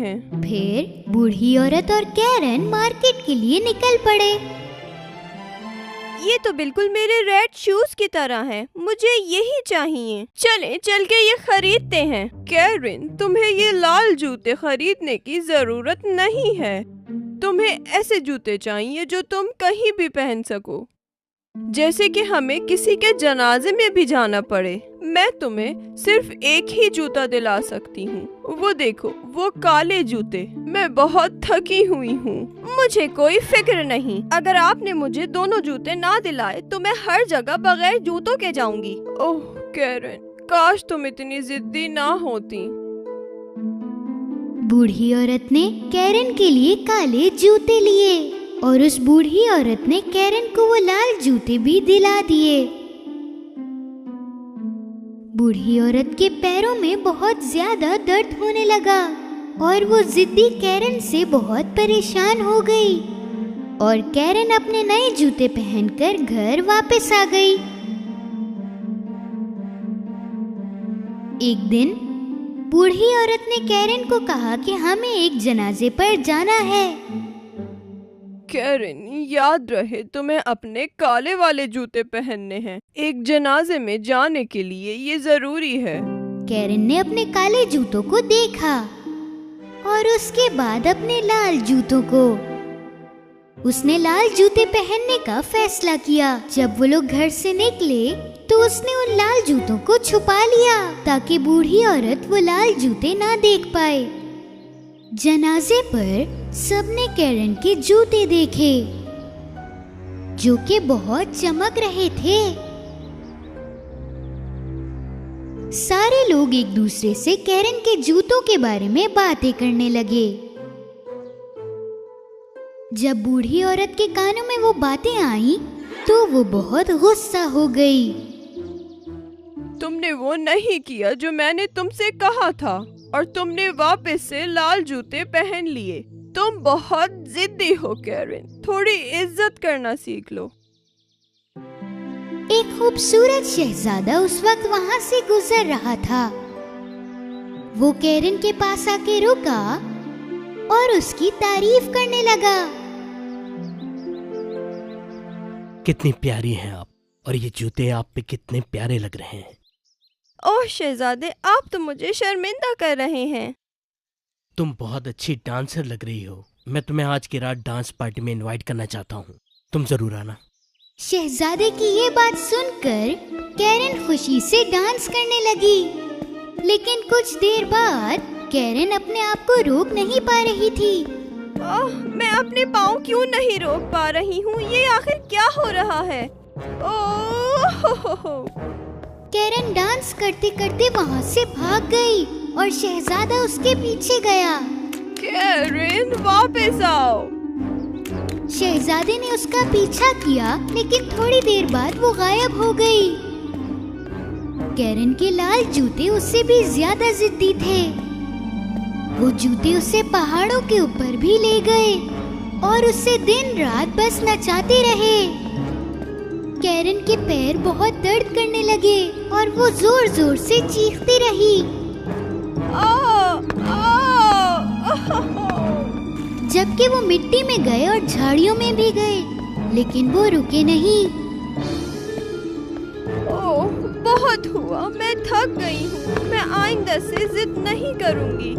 हैं। फिर बूढ़ी औरत और कैरन मार्केट के लिए निकल पड़े। ये तो बिल्कुल मेरे रेड शूज की तरह हैं। मुझे यही चाहिए। चलें चल के ये खरीदते हैं। कैरन, तुम्हें ये लाल जूते खरीदने की जरूरत नहीं है। तुम्हें ऐसे जूते चाहिए जो तुम कहीं भी पहन सको, जैसे कि हमें किसी के जनाजे में भी जाना पड़े। मैं तुम्हें सिर्फ एक ही जूता दिला सकती हूँ। वो देखो, वो काले जूते। मैं बहुत थकी हुई हूँ। मुझे कोई फिक्र नहीं। अगर आपने मुझे दोनों जूते ना दिलाए तो मैं हर जगह बगैर जूतों के जाऊंगी। ओह कैरन, काश तुम इतनी जिद्दी ना होती। बूढ़ी औरत ने कैरन के लिए काले जूते लिए और उस बूढ़ी औरत ने कैरन को वो लाल जूते भी दिला दिए। बूढ़ी औरत के पैरों में बहुत ज्यादा दर्द होने लगा और वो जिद्दी कैरन से बहुत परेशान हो गई और कैरन अपने नए जूते पहनकर घर वापस आ गई। एक दिन बूढ़ी औरत ने कैरन को कहा कि हमें एक जनाजे पर जाना है। कैरन, याद रहे तुम्हें अपने काले वाले जूते पहनने हैं। एक जनाजे में जाने के लिए ये जरूरी है। कैरन ने अपने काले जूतों को देखा और उसके बाद अपने लाल जूतों को। उसने लाल जूते पहनने का फैसला किया। जब वो लोग घर से निकले तो उसने उन लाल जूतों को छुपा लिया ताकि बूढ़ी औरत वो लाल जूते ना देख पाए। जनाजे पर सबने कैरन के जूते देखे जो कि बहुत चमक रहे थे। सारे लोग एक दूसरे से कैरन के जूतों के बारे में बातें करने लगे। जब बूढ़ी औरत के कानों में वो बातें आई तो वो बहुत गुस्सा हो गई। तुमने वो नहीं किया जो मैंने तुमसे कहा था और तुमने वापस से लाल जूते पहन लिए। तुम बहुत जिद्दी हो कैरन। थोड़ी इज्जत करना सीख लो। एक खूबसूरत शहजादा उस वक्त वहाँ से गुजर रहा था। वो कैरन के पास आके रुका और उसकी तारीफ करने लगा। कितनी प्यारी हैं आप, और ये जूते आप पे कितने प्यारे लग रहे हैं। ओह शहजादे, आप तो मुझे शर्मिंदा कर रहे हैं। तुम बहुत अच्छी डांसर लग रही हो। मैं तुम्हें आज की रात डांस पार्टी में इनवाइट करना चाहता हूँ। तुम जरूर आना। शहजादे की ये बात सुनकर कैरन खुशी से डांस करने लगी। लेकिन कुछ देर बाद कैरन अपने आप को रोक नहीं पा रही थी। ओह, मैं अपने पाँव क्यों नहीं रोक पा रही हूँ? ये आखिर क्या हो रहा है? ओह! कैरन डांस करते करते वहाँ से भाग गई और शहजादा उसके पीछे गया। कैरन, वापस आओ। शहजादे ने उसका पीछा किया, लेकिन थोड़ी देर बाद वो गायब हो गई। कैरन के लाल जूते उससे भी ज्यादा जिद्दी थे। वो जूते उसे पहाड़ों के ऊपर भी ले गए और उससे दिन रात बस नचाते रहे। कैरन के पैर बहुत दर्द करने लगे और वो जोर जोर से चीखती रही। जबकि वो मिट्टी में गए और झाड़ियों में भी गए, लेकिन वो रुके नहीं। ओह, बहुत हुआ। मैं थक गई हूँ। मैं आइंदा से जिद नहीं करूँगी।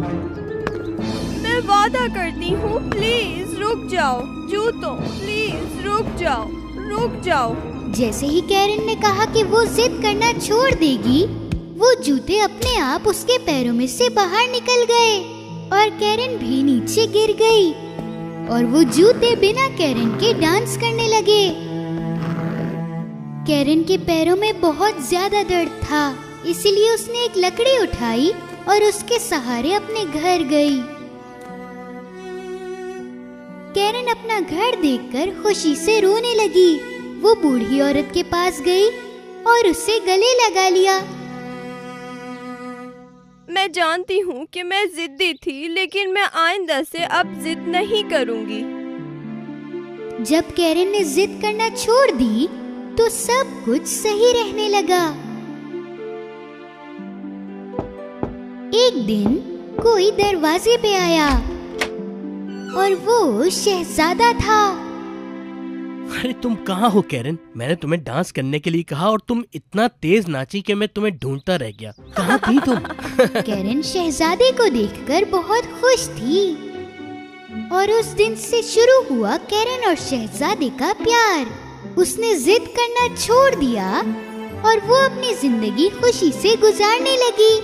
मैं वादा करती हूँ। प्लीज रुक जाओ। जूतों, प्लीज रुक जाओ, रुक जाओ। जैसे ही कैरन ने कहा कि वो जिद करना छोड़ देगी, वो जूते अपने आप उसके पैरों में से बाहर निकल गए और कैरन भी नीचे गिर गई और वो जूते बिना कैरन के डांस करने लगे। कैरन के पैरों में बहुत ज्यादा दर्द था, इसलिए उसने एक लकड़ी उठाई और उसके सहारे अपने घर गई। कैरन अपना घर देखकर खुशी से रोने लगी। वो बूढ़ी औरत के पास गई और उससे गले लगा लिया। मैं जानती हूँ कि मैं जिद्दी थी, लेकिन मैं आइंदा से अब जिद नहीं करूँगी। जब कैरन ने जिद करना छोड़ दी तो सब कुछ सही रहने लगा। एक दिन कोई दरवाजे पे आया और वो शहजादा था। अरे तुम कहाँ हो कैरन? मैंने तुम्हें डांस करने के लिए कहा और तुम इतना तेज नाची कि मैं तुम्हें ढूंढता रह गया। कहाँ थी तुम? कैरन शहजादे को देखकर बहुत खुश थी और उस दिन से शुरू हुआ कैरन और शहजादे का प्यार। उसने जिद करना छोड़ दिया और वो अपनी जिंदगी खुशी से गुजारने लगी।